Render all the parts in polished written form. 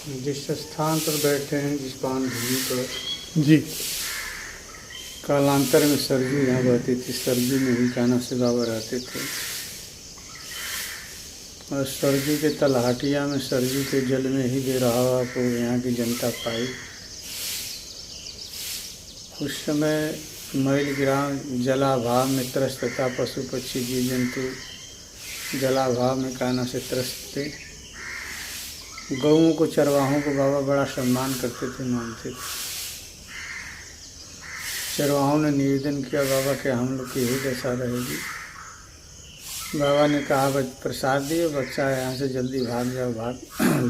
जिस स्थान पर बैठे हैं, जिस पान भूमि पर जी। कालांतर में सरजू यहाँ बहती थी, सरजू में ही कान्हा से बाबा रहते थे। और सरजू के तलहटिया में सरजू के जल में ही बेरहावा को यहाँ की जनता पाई। उस समय मैल ग्राम जलाभाव में त्रस्त था, पशु पक्षी जीव जंतु जलाभाव में कान्हा से त्रस्त थे। गऊओं को, चरवाहों को बाबा बड़ा सम्मान करते थे, मानते थे। चरवाहों ने निवेदन किया बाबा के हम लोग की यही दशा रहेगी। बाबा ने कहा प्रसाद दिए, बच्चा यहाँ से जल्दी भाग जाओ, भाग।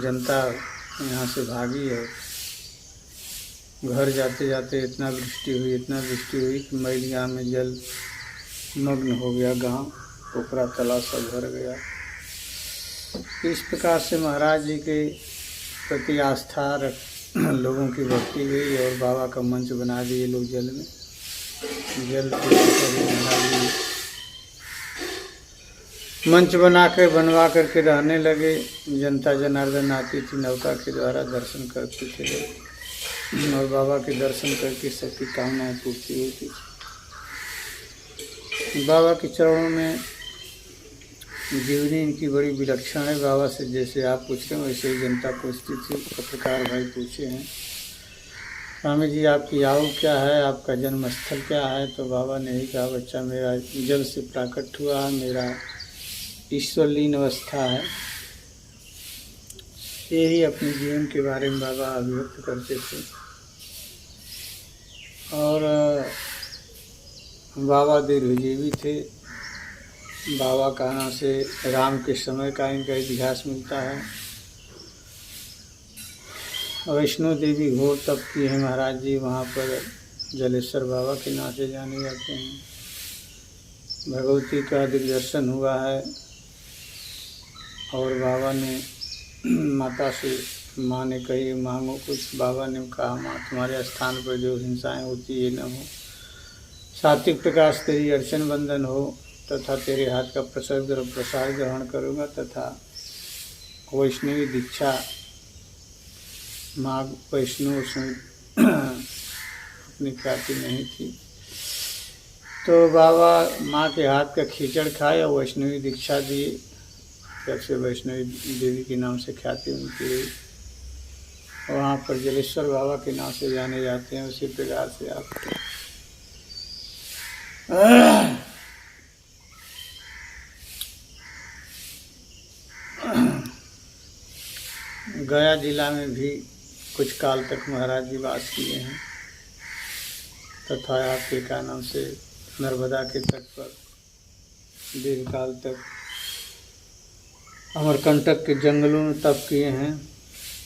जनता यहाँ से भागी है। घर जाते जाते इतना वृष्टि हुई कि मैलिया में जल मग्न हो गया, गांव पोखरा तालाब सब भर गया। इस प्रकार से महाराज जी के प्रति आस्था लोगों की बढ़ती गई और बाबा का मंच बना दिए लोग जल में। जल मंच बनवा करके रहने लगे। जनता जनार्दन आती थी, नौका के द्वारा दर्शन करते थे और बाबा के दर्शन करके सबकी कामनाएं पूर्ति होती थी। बाबा के चरणों में जीवनी इनकी बड़ी विलक्षण है। बाबा से जैसे आप पूछ रहे हैं वैसे ही जनता पूछती थी। पत्रकार भाई पूछे हैं, स्वामी जी आपकी आयु क्या है, आपका जन्म स्थल क्या है? तो बाबा ने ही कहा बच्चा मेरा जल से प्राकट हुआ, मेरा ईश्वरलीन अवस्था है। यही अपने जीवन के बारे में बाबा अभिव्यक्त करते थे। और बाबा दीर्घजीवी थे। बाबा कान्हा से राम के समय का इनका इतिहास मिलता है। वैष्णो देवी घोर तप की है महाराज जी, वहाँ पर जलेश्वर बाबा के नाम से जाने जाते हैं। भगवती का दिग्दर्शन हुआ है और बाबा ने माता से, माँ ने कही मांगो कुछ, बाबा ने कहा माँ तुम्हारे स्थान पर जो हिंसाएं होती ये न हो, सात्विक प्रकाश तेरी अर्चन बंदन हो, तथा तेरे हाथ का प्रसाद और प्रसाद ग्रहण करूँगा, तथा वैष्णवी दीक्षा माँ वैष्णव अपनी ख्याति नहीं थी। तो बाबा माँ के हाथ का खिचड़ खाए और वैष्णवी दीक्षा दिए। जब से वैष्णवी देवी के नाम से ख्याति उनकी हुई, वहाँ पर जलेश्वर बाबा के नाम से जाने जाते हैं। उसी प्रकार से आपको गया जिला में भी कुछ काल तक महाराज जी वास किए हैं, तथा आपके का नाम से नर्मदा के तट पर दीर्घ काल तक अमरकंटक के जंगलों में तप किए हैं,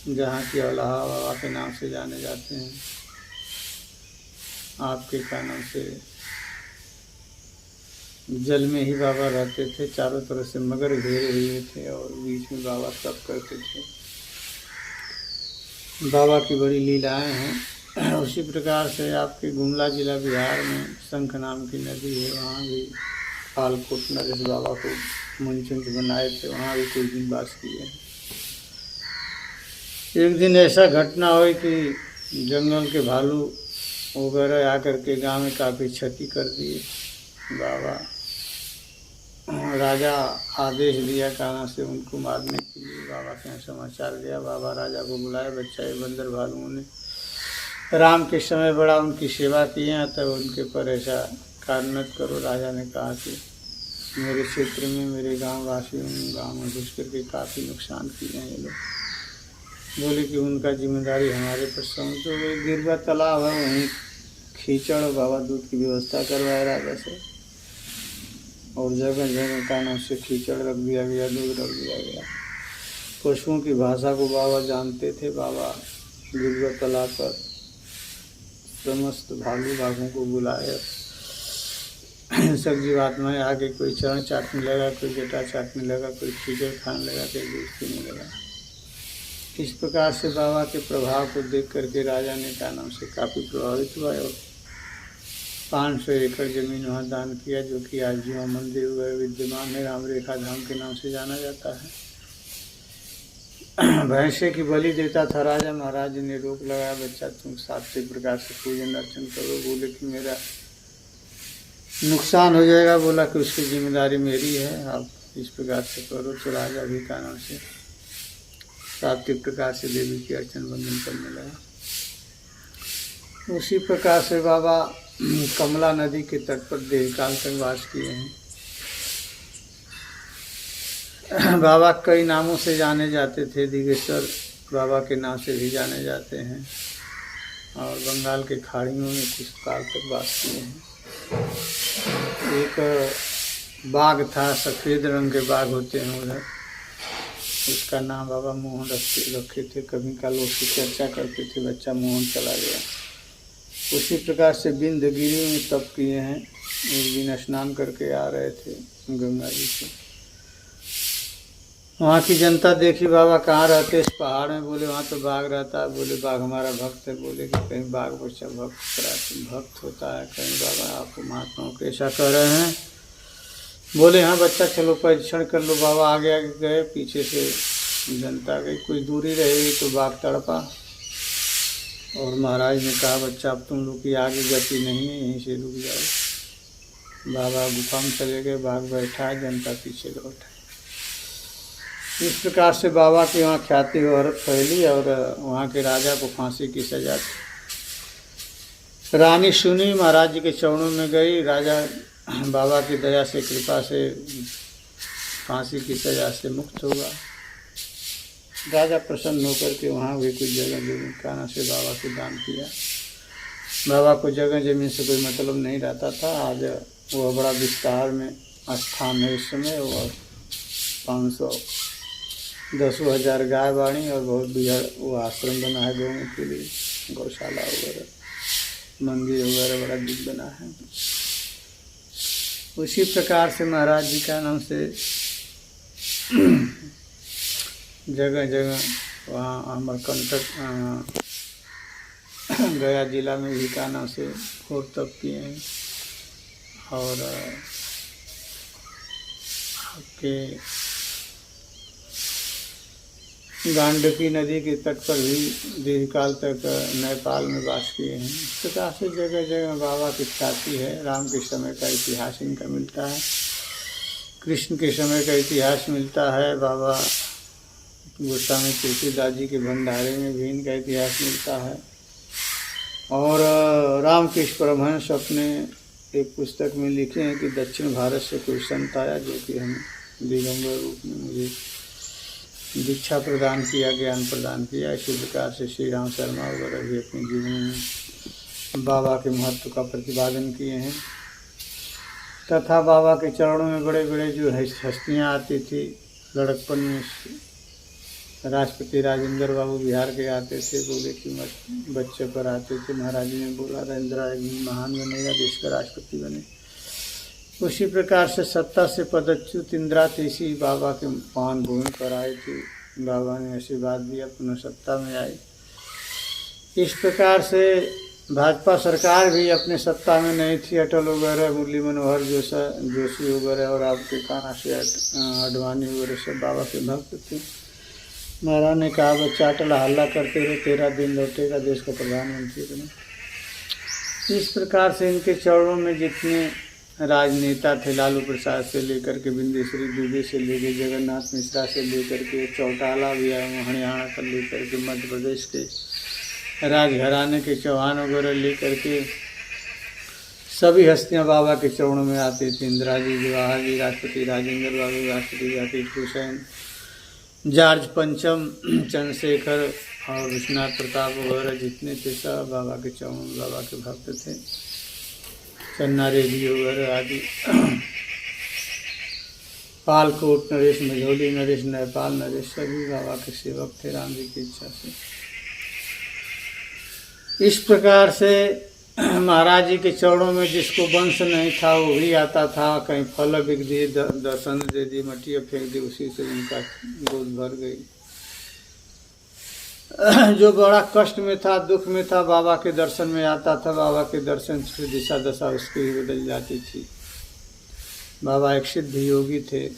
जहाँ की अलाहा बाबा के नाम से जाने जाते हैं। आपके का नाम से जल में ही बाबा रहते थे, चारों तरफ से मगर घेरे हुए थे और बीच में बाबा तप करते थे। बाबा की बड़ी लीलाएं हैं। उसी प्रकार से आपके गुमला जिला बिहार में शंख नाम की नदी है, वहाँ भी पालकोट नरेश बाबा को मंच बनाए थे, वहाँ भी कुछ दिन वास किए हैं। एक दिन ऐसा घटना हुई कि जंगल के भालू वगैरह आकर के गांव में काफ़ी क्षति कर दिए। बाबा राजा आदेश दिया कान्हा से उनको मारने के लिए। बाबा के यहाँ समाचार गया, बाबा राजा को बुलाए, बच्चा ये बंदर भालुओं ने राम के समय बड़ा उनकी सेवा की है, तब उनके पर ऐसा कार्य मत करो। राजा ने कहा कि मेरे क्षेत्र में मेरे गाँव वासियों ने गाँव में घुस करके काफ़ी नुकसान किए हैं ये लोग। बोले कि उनका जिम्मेदारी हमारे पर सौंप दो। तो गिरवा तालाब है, वहीं खींचड़ और बाबा दूध की व्यवस्था करवाए राजा से, और जगह जगह कान्हा से खींचड़ रख दिया गया, दूध रख दिया गया। पशुओं की भाषा को बाबा जानते थे। बाबा गिरवा तालाब पर समस्त भालू बाघों को बुलाए, सब जीवात्माएं आगे, कोई चरण चाटने लगा, कोई जटा चाटने लगा, कोई खींचड़ खाने लगा, कोई दूध पीने लगा। इस प्रकार से बाबा के प्रभाव को देख करके राजा ने का नाम से काफ़ी प्रभावित हुआ और 500 एकड़ ज़मीन वहाँ दान किया, जो कि आज जीवा मंदिर वगैरह विद्यमान है, राम रेखा धाम के नाम से जाना जाता है। भैंसे की बलि देता था राजा। महाराज ने रोक लगाया, बच्चा तुम सात्विक प्रकार से पूजन अर्चन करो। बोले कि मेरा नुकसान हो जाएगा। बोला कि उसकी जिम्मेदारी मेरी है, आप इस प्रकार से करो। तो राजा भी कानों से सात्विक प्रकार से देवी की अर्चन वंदन करने लगा। उसी प्रकार से बाबा कमला नदी के तट पर दीर्घकाल तक वास किए हैं। बाबा कई नामों से जाने जाते थे। दिगेश्वर बाबा के नाम से भी जाने जाते हैं और बंगाल के खाड़ियों में कुछ काल तक वास किए हैं। एक बाघ था, सफ़ेद रंग के बाघ होते हैं उधर, उसका नाम बाबा मोहन रखे थे। कभी का लोग उसकी चर्चा करते थे, बच्चा मोहन चला गया। उसी प्रकार से बिंदगिरी में तप किए हैं। एक दिन स्नान करके आ रहे थे गंगा जी से, वहाँ की जनता देखी बाबा कहाँ रहते, इस पहाड़ में। बोले वहाँ तो बाघ रहता है। बोले बाघ हमारा भक्त है। बोले कि कहीं बाघ बच्चा भक्त होता है, कहीं बाबा आपको महात्माओं को ऐसा कह रहे हैं। बोले हाँ बच्चा चलो परीक्षण कर लो। बाबा आगे आगे गए, पीछे से जनता गई। कुछ दूरी रहेगी तो बाघ तड़पा और महाराज ने कहा बच्चा अब तुम लोग की आगे गति नहीं है, यहीं से रुक जाओ। बाबा गुफा में चले गए, बाघ बैठा है, जनता पीछे लौटा। इस प्रकार से बाबा की वहाँ ख्याति और फैली और वहाँ के राजा को फांसी की सजा थी। रानी सुनी, महाराज जी के चरणों में गई। राजा बाबा की दया से, कृपा से फांसी की सजा से मुक्त हुआ। राजा प्रसन्न होकर के वहाँ भी कुछ जगह जमीन काना से बाबा को दान किया। बाबा को जगह जमीन से कोई मतलब नहीं रहता था। आज वो बड़ा विस्तार में स्थान है इस समय, और 510,000 गाय बाड़ी और बहुत बिगड़ वो आश्रम बना है गौों के लिए, गौशाला वगैरह, मंदिर वगैरह बड़ा दिख बना है। उसी प्रकार से महाराज जी का नाम से जगह जगह वहाँ अमरकंटक गया जिला में भी का नाम से घोर तप किए हैं। और आपके गांडकी नदी के तट पर भी दीर्घकाल तक नेपाल में वास किए हैं। इस प्रकार से जगह जगह बाबा की ख्याति है। राम के समय का इतिहास इनका मिलता है, कृष्ण के समय का इतिहास मिलता है। बाबा गोस्वामी तुलसीदास जी के भंडारे में भी इनका इतिहास मिलता है। और रामकृष्ण परमहंस अपने एक पुस्तक में लिखे हैं कि दक्षिण भारत से कोई संत आया जो कि हम दिगंबर रूप में मुझे दीक्षा प्रदान किया, ज्ञान प्रदान किया। इसी प्रकार से श्री राम शर्मा वगैरह भी अपने जीवन में बाबा के महत्व का प्रतिपादन किए हैं। तथा बाबा के चरणों में बड़े बड़े जो हस्तियाँ आती थी। लड़कपन में राष्ट्रपति राजेंद्र बाबू बिहार के आते थे। बोले कि बच्चे पर आते थे। महाराज ने बोला राजेंद्र एक दिन महान बनेगा, देश का राष्ट्रपति बने। उसी प्रकार से सत्ता से पदच्युत इंदिरा तीसी बाबा के पावन भूमि पर आए थे। बाबा ने आशीर्वाद दिया, पुनः सत्ता में आए। इस प्रकार से भाजपा सरकार भी अपने सत्ता में नहीं थी। अटल वगैरह, मुरली मनोहर जोशी वगैरह और आपके काना से अडवाणी वगैरह सब बाबा के भक्त थे। महाराज ने कहा बच्चा अटल हल्ला करते रहे, 13 दिन लौटेगा, देश का प्रधानमंत्री बने। इस प्रकार से इनके चरणों में जितने राजनेता थे, लालू प्रसाद से लेकर के बिंदेश्वरी दुबे से लेकर जगन्नाथ मिश्रा से लेकर के चौटाला भी आए, हरियाणा से लेकर के मध्य प्रदेश के राजघराने के चौहान वगैरह लेकर के सभी हस्तियां बाबा के चरणों में आती थी। इंदिरा जी, जवाहर जी, राष्ट्रपति राजेंद्र बाबू, राष्ट्रपति जाकिर हुसैन, जॉर्ज पंचम, चंद्रशेखर और विश्वनाथ प्रताप वगैरह जितने थे सब बाबा के चरणों में बाबा के भक्त थे। चन्ना रेड्डी वगैरह आदि, पालकोट नरेश, मझौली नरेश, नेपाल नरेश सभी बाबा के सेवक थे राम जी की इच्छा से। इस प्रकार से महाराज जी के चरणों में जिसको वंश नहीं था वो भी आता था। कहीं फल बिक दिए, दर्शन दे दिए, मटिया फेंक दी, उसी से उनका गोद भर गई। जो बड़ा कष्ट में था, दुख में था, बाबा के दर्शन में आता था। बाबा के दर्शन से दिशा दशा उसकी ही बदल जाती थी। बाबा एक सिद्ध योगी थे।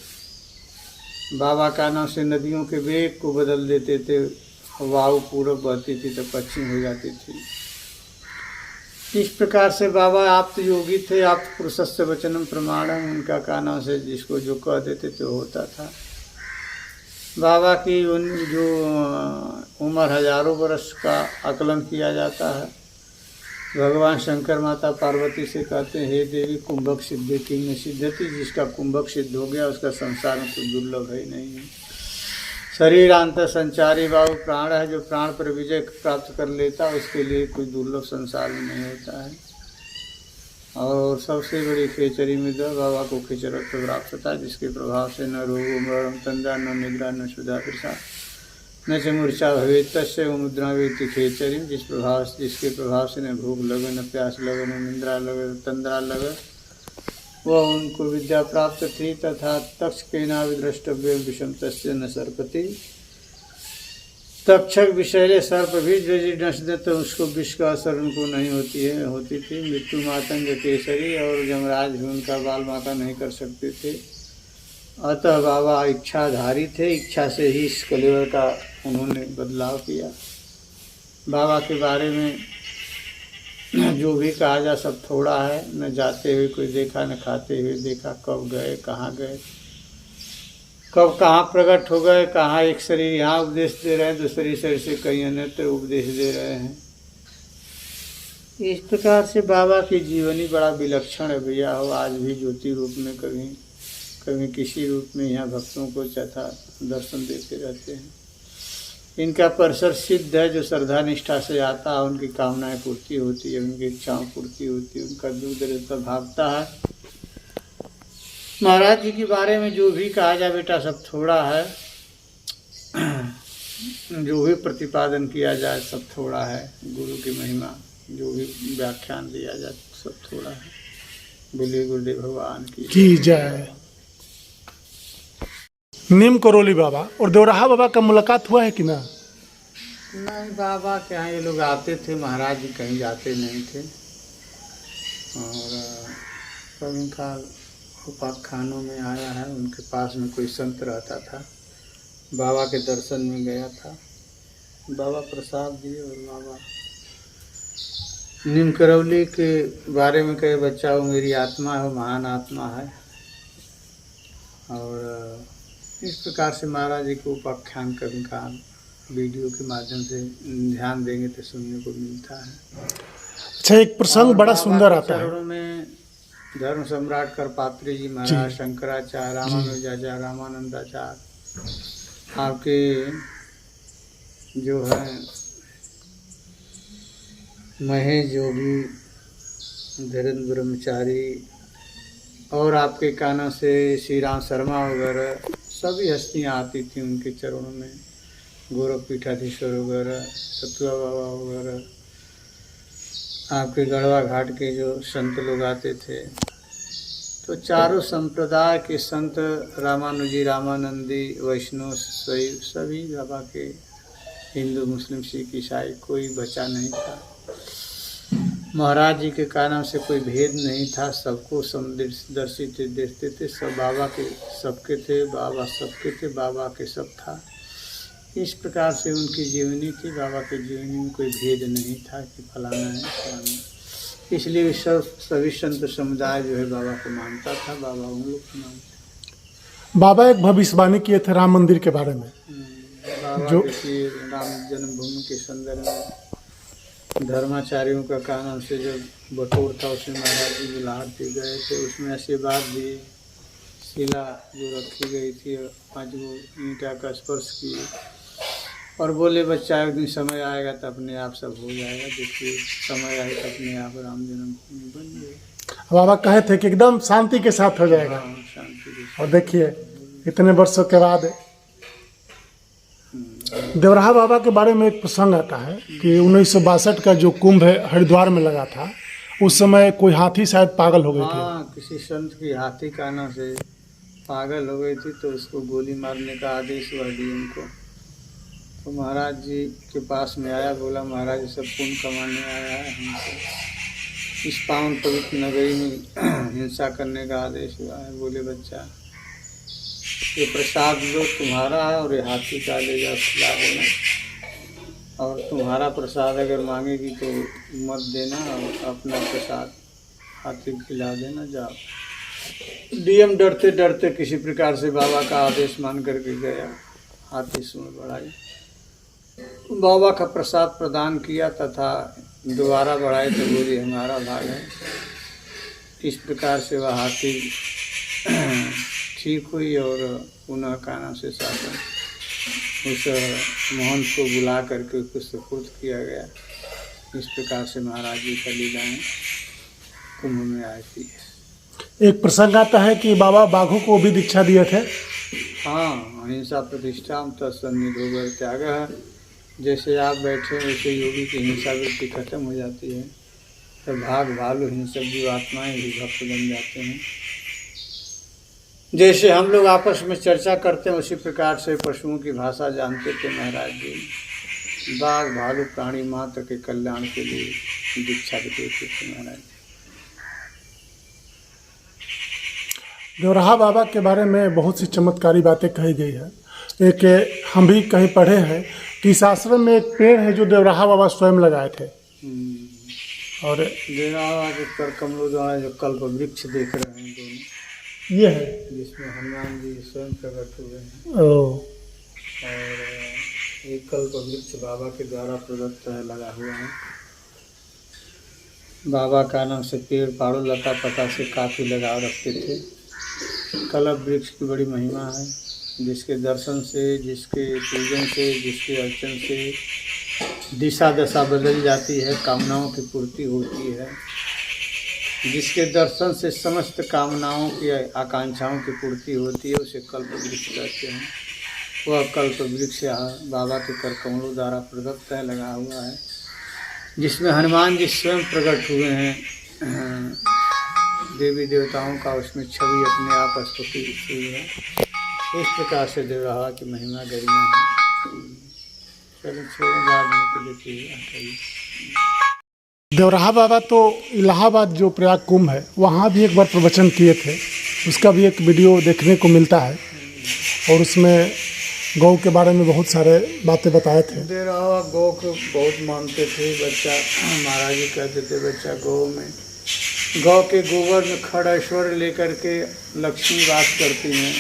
बाबा का नाम से नदियों के वेग को बदल देते थे, वायु पूरब बहती थी तो पश्चिम हो जाती थी। इस प्रकार से बाबा आप्त योगी थे, आप्त पुरुषस्य वचनम प्रमाणम, उनका कहना से जिसको जो कह देते तो होता था। बाबा की उन जो उम्र हजारों वर्ष का आकलन किया जाता है। भगवान शंकर माता पार्वती से कहते हैं, हे देवी कुंभक सिद्धि की न सिद्धति, जिसका कुंभक सिद्ध हो गया उसका संसार में कुछ दुर्लभ है नहीं है। शरीर अंत संचारी वायु प्राण है, जो प्राण पर विजय प्राप्त कर लेता उसके लिए कोई दुर्लभ संसार में नहीं होता है। और सबसे बड़ी खेचरी मृदा बाबा को खेचरत्व प्राप्त होता है, जिसके प्रभाव से न रोग मरण तंद्रा न निद्रा न सुधा प्रसा न च मूर्छा भवे तस्य मुद्रा वेति खेचरी, जिसके प्रभाव से न भूख लगे न प्यास लगे न निद्रा लगे तंद्रा लगे, वह उनको विद्या प्राप्त थी। तथा तक्ष के नाविद्रष्टव्य विषम तस्य न सर्पति, तक्षक विषैले सर्प भी यदि नष्ट दे तो उसको विष का असर उनको नहीं होती थी। मृत्यु मातंग केसरी, और यमराज भी उनका बाल माता नहीं कर सकते थे। अतः बाबा इच्छाधारी थे, इच्छा से ही इस कलेवर का उन्होंने बदलाव किया। बाबा के बारे में जो भी कहा जा सब थोड़ा है, न जाते हुए कोई देखा न खाते हुए देखा, कब गए कहाँ गए, कब कहाँ प्रकट हो गए, कहाँ एक शरीर यहाँ उपदेश दे रहे हैं, दूसरी शरीर से कहीं अन्यत्र उपदेश दे रहे हैं। इस प्रकार से बाबा की जीवनी बड़ा विलक्षण है भैया हो। आज भी ज्योति रूप में कभी कभी किसी रूप में यहाँ भक्तों को चथा दर्शन देते रहते हैं। इनका परिसर सिद्ध है, जो श्रद्धा निष्ठा से आता है उनकी कामनाएं पूर्ति होती है, उनकी इच्छाओं पूर्ति होती है, उनका दूध रहता भागता है। महाराज जी के बारे में जो भी कहा जाए बेटा सब थोड़ा है, जो भी प्रतिपादन किया जाए सब थोड़ा है। गुरु की महिमा जो भी व्याख्यान दिया जाए सब थोड़ा है। बोलिए गुरुदेव भगवान की जय। नीम करोली बाबा और देवराहा बाबा का मुलाकात हुआ है कि ना? नहीं, बाबा के यहाँ ये लोग आते थे, महाराज जी कहीं जाते नहीं थे। और कभी काल उपाख्यानों में आया है, उनके पास में कोई संत रहता था, बाबा के दर्शन में गया था, बाबा प्रसाद दिए। और बाबा नीम करौली के बारे में कहे, बच्चा वो मेरी आत्मा है, महान आत्मा है। और इस प्रकार से महाराज जी को उपाख्यान कभी काल वीडियो के माध्यम से ध्यान देंगे तो सुनने को मिलता है। अच्छा, एक प्रसंग बड़ा सुंदर आता है। चरणों में धर्म सम्राट करपात्री जी महाराज, शंकराचार्य, रामानुजाचार्य, रामानंदाचार्य, आपके जो है महेश जोगी, धीरेन्द्र ब्रह्मचारी, और आपके काना से श्री राम शर्मा वगैरह सभी हस्तियाँ आती थी उनके चरणों में। गोरख पीठाधीश्वर वगैरह, सतुआ बाबा वगैरह, आपके गढ़वा घाट के जो संत लोग आते थे। तो चारों संप्रदाय के संत, रामानुजी, रामानंदी, वैष्णव, शैव, सभी बाबा के, हिंदू, मुस्लिम, सिख, ईसाई, कोई बचा नहीं था। महाराज जी के कारण से कोई भेद नहीं था, सबको समदर्शित देखते थे, सब बाबा के सबके थे, बाबा सबके थे, बाबा के सब था। इस प्रकार से उनकी जीवनी थी। बाबा की जीवनी में कोई भेद नहीं था कि फलाना है फलाना, इसलिए सभी संत समुदाय जो है बाबा को मानता था, बाबा उन लोग को मानते। बाबा एक भविष्यवाणी किए थे राम मंदिर के बारे में, बाबा जो राम जन्मभूमि के संदर्भ में धर्माचार्यों का कारण से जो बटोर था उसमें महाराज जी बुलाहट पे गए थे, उसमें आशीर्वाद दिए। शिला जो रखी गई थी 5 ईंटा का स्पर्श किए और बोले, बच्चा एक दिन समय आएगा तो अपने आप सब हो जाएगा, देखिए समय आए तो अपने आप राम जन्मभूमि बन गए। बाबा कहे थे कि एकदम शांति के साथ हो जाएगा। हाँ, शांति के साथ। और देखिए इतने वर्षों के बाद देवराहा बाबा के बारे में एक प्रसंग आता है कि 1962 का जो कुंभ हरिद्वार में लगा था, उस समय कोई हाथी शायद पागल हो गई थी। हाँ, किसी संत की हाथी काना से पागल हो गई थी, तो उसको गोली मारने का आदेश हुआ डीएम को। तो महाराज जी के पास में आया, बोला महाराज जी सब पुण्य कमाने आया है, हमको इस पावन पवित्र नगरी में हिंसा करने का आदेश हुआ है। बोले बच्चा ये प्रसाद लो तुम्हारा है और ये हाथी का ले जाओ खिला देना, और तुम्हारा प्रसाद अगर मांगेगी तो मत देना, और अपना प्रसाद हाथी को खिला देना, जाओ। डीएम डरते डरते किसी प्रकार से बाबा का आदेश मान करके गया, हाथी सूंड बढ़ाई, बाबा का प्रसाद प्रदान किया तथा दोबारा बढ़ाए तो बोली हमारा भाग है। इस प्रकार से वह हाथी ठीक हुई और पुनः काना से शासन उस महंत को बुला करके उसको सुपुर्द किया गया। इस प्रकार से महाराज जी का लीलाएँ कुंभ में आती है। एक प्रसंग आता है कि बाबा बाघों को भी दीक्षा दिए थे। हाँ, अहिंसा प्रतिष्ठा तत्सन्निधो त्याग है। जैसे आप बैठे वैसे योगी की हिंसा वृत्ति खत्म हो जाती है, तो भाग भालू हिंसक जीवात्माएं भी भक्त बन जाते हैं। जैसे हम लोग आपस में चर्चा करते हैं उसी प्रकार से पशुओं की भाषा जानते थे महाराज जी। बाघ भालू प्राणी मात्र के कल्याण के लिए दीक्षा देते थे महाराज। देवराहा बाबा के बारे में बहुत सी चमत्कारी बातें कही गई है। एक हम भी कहीं पढ़े हैं कि इस आश्रम में एक पेड़ है जो देवराहा बाबा स्वयं लगाए थे। और देवराहा बाबा के कर कमलों द्वारा जो कल्प वृक्ष देख रहे हैं दोनों, ये है जिसमें हनुमान जी स्वयं प्रकट हुए हैं। ओ, और एक कल्प वृक्ष बाबा के द्वारा प्रदत्त है, लगा हुआ है। बाबा का नाम से पेड़ पाड़ो लता पता से काफ़ी लगाव रखते थे। कल्प वृक्ष की बड़ी महिमा है, जिसके दर्शन से, जिसके पूजन से, जिसके अर्चन से दिशा दशा बदल जाती है, कामनाओं की पूर्ति होती है। जिसके दर्शन से समस्त कामनाओं की आकांक्षाओं की पूर्ति होती है, उसे कल्प वृक्ष कहते हैं। वह कल्प वृक्ष बाबा के कर कमलों द्वारा प्रदत्त है, लगा हुआ है, जिसमें हनुमान जी स्वयं प्रकट हुए हैं। देवी देवताओं का उसमें छवि अपने आप स्तुति हुई है। इस प्रकार से देवराहा की महिमा गरिमा है। चलो छोड़ो, बाद में देखिए। देवराहा बाबा तो इलाहाबाद जो प्रयाग कुंभ है वहाँ भी एक बार प्रवचन किए थे, उसका भी एक वीडियो देखने को मिलता है और उसमें गौ के बारे में बहुत सारे बातें बताए थे। देवराहा गौ को बहुत मानते थे। बच्चा महाराज जी कहते थे बच्चा गौ के गोबर में खड़ ऐश्वर्य लेकर के लक्ष्मी वास करती हैं।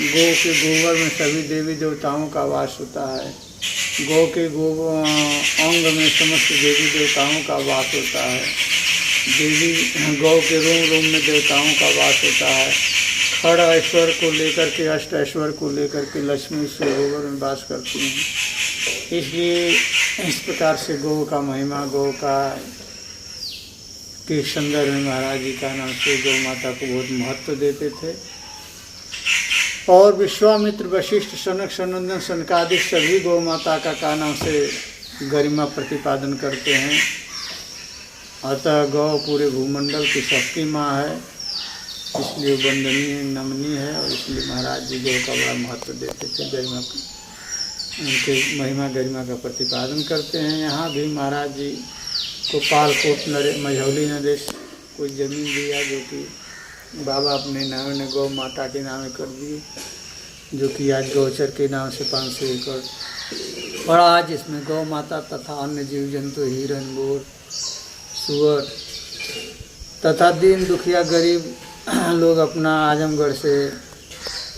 गौ के गोबर में सभी देवी देवताओं का वास होता है। गौ के अंग में समस्त देवी देवताओं का वास होता है। गौ के रोम रोम में देवताओं का वास होता है। खड़ ऐश्वर्य को लेकर के, अष्ट ऐश्वर्य को लेकर के लक्ष्मी से गोबर में वास करती हैं। इसलिए इस प्रकार से गौ का महिमा, गौ का के संदर्भ में महाराज जी का नाम से गौ माता को बहुत महत्व देते थे। और विश्वामित्र, वशिष्ठ, सनक, सनंदन, सनकादिक सभी गौ माता का नाम से गरिमा प्रतिपादन करते हैं। अतः गौ पूरे भूमंडल की सबकी माँ है, इसलिए वंदनीय, नमनीय है। और इसलिए महाराज जी गौ का बड़ा महत्व देते थे, गरिमा, उनके महिमा गरिमा का प्रतिपादन करते हैं। यहाँ भी महाराज जी को पालकोट मझौली नरेश कोई ज़मीन दिया, जो कि बाबा अपने नाम ने गौ माता के नाम कर दिए, जो कि आज गौचर के नाम से 500 एकड़ और आज इसमें गौ माता तथा अन्य जीव जंतु, हिरन, मोर, सुअर तथा दीन दुखिया गरीब लोग अपना आजमगढ़ से,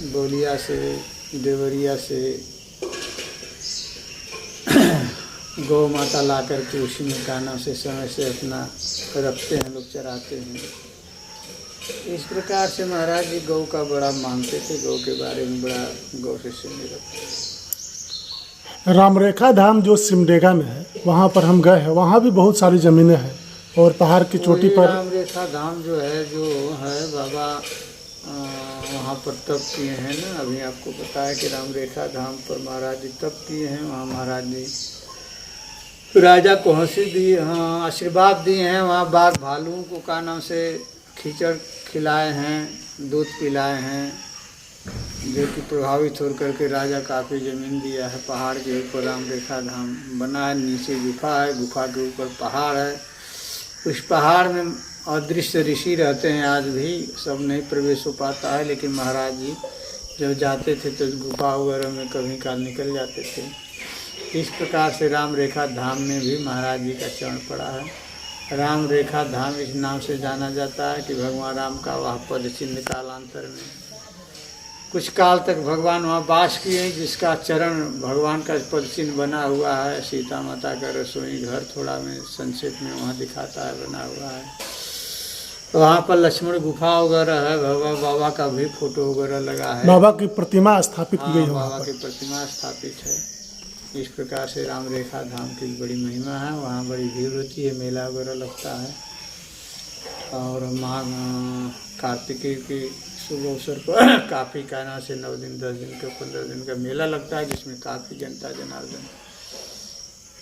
बोलिया से, देवरिया से गौ माता ला करके उसी में काना से समय से अपना रखते हैं, लोग चराते हैं। इस प्रकार से महाराज जी गौ का बड़ा मानते थे, गौ के बारे में बड़ा गौ से स्नेह रखते। रामरेखा धाम जो सिमडेगा में है वहाँ पर हम गए हैं, वहाँ भी बहुत सारी ज़मीनें हैं और पहाड़ की चोटी पर रामरेखा धाम जो है बाबा वहाँ पर तप किए हैं ना। अभी आपको बताया कि रामरेखा धाम पर महाराज जी तप किए हैं। वहाँ महाराज जी राजा को हंसी दी, हाँ आशीर्वाद दिए हैं। वहाँ बाघ भालुओं को का नाम से खिचड़ खिलाए हैं, दूध पिलाए हैं, जो कि प्रभावित हो करके राजा काफ़ी ज़मीन दिया है। पहाड़ के ऊपर रामरेखा धाम बना है, नीचे गुफा है, गुफा के ऊपर पहाड़ है। उस पहाड़ में अदृश्य ऋषि रहते हैं, आज भी सब नहीं प्रवेश हो पाता है, लेकिन महाराज जी जब जाते थे तो गुफा वगैरह में कभी काल निकल जाते थे। इस प्रकार से राम रेखा धाम में भी महाराज जी का चरण पड़ा है। राम रेखा धाम इस नाम से जाना जाता है कि भगवान राम का वह पद चिन्ह कालांतर में कुछ काल तक भगवान वहाँ वास किए, जिसका चरण भगवान का पद चिन्ह बना हुआ है। सीता माता का रसोई घर थोड़ा में संक्षेप में वहाँ दिखाता है, बना हुआ है। वहाँ पर लक्ष्मण गुफा वगैरह है, भगवान बाबा का भी फोटो वगैरह लगा है। बाबा की प्रतिमा स्थापित की गई है, बाबा की प्रतिमा स्थापित है। इस प्रकार से राम रेखा धाम की बड़ी महिमा है। वहाँ बड़ी भीड़ होती है, मेला वगैरह लगता है। और माघ कार्तिकी की शुभ अवसर पर काफ़ी काना से 9 दिन 10 दिन का 15 दिन का मेला लगता है, जिसमें काफ़ी जनता जनार्दन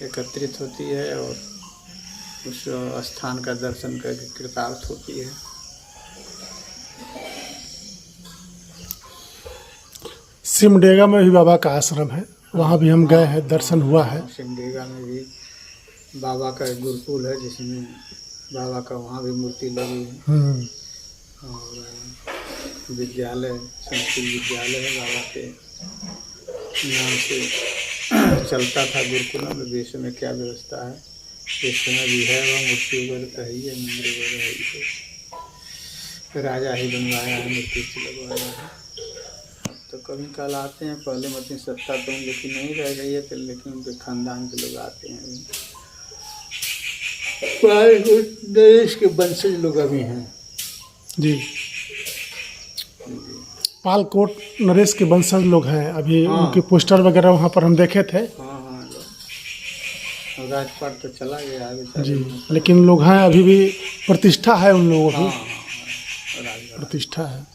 एकत्रित होती है और उस स्थान का दर्शन करके कृतार्थ होती है। सिमडेगा में भी बाबा का आश्रम है, वहाँ भी हम गए हैं, दर्शन हुआ है। सिमडेगा में भी बाबा का एक गुरुकुल है, जिसमें बाबा का वहाँ भी मूर्ति लगी है। और विद्यालय, संस्कृत विद्यालय है, बाबा के नाम से चलता था गुरुकुल में। भी समय क्या व्यवस्था है इस समय भी है, वह मूर्ति वगैरह तो है ही है, मंदिर वगैरह है ही। राजा ही बनवाया है, मूर्ति से लगवाया है। तो कभी कल आते हैं, पहले मतलब सत्ता तो उन लोग की नहीं रह गई है, तो लेकिन उनके खानदान के लोग आते हैं अभी। देश के वंशज लोग अभी हैं जी। पालकोट नरेश के वंशज लोग हैं अभी। हाँ। उनके पोस्टर वगैरह वहाँ पर हम देखे थे। हाँ राजपाट तो चला गया अभी जी, लेकिन लोग हैं अभी भी, प्रतिष्ठा है उन लोगों की। हाँ, राजपाट प्रतिष्ठा है।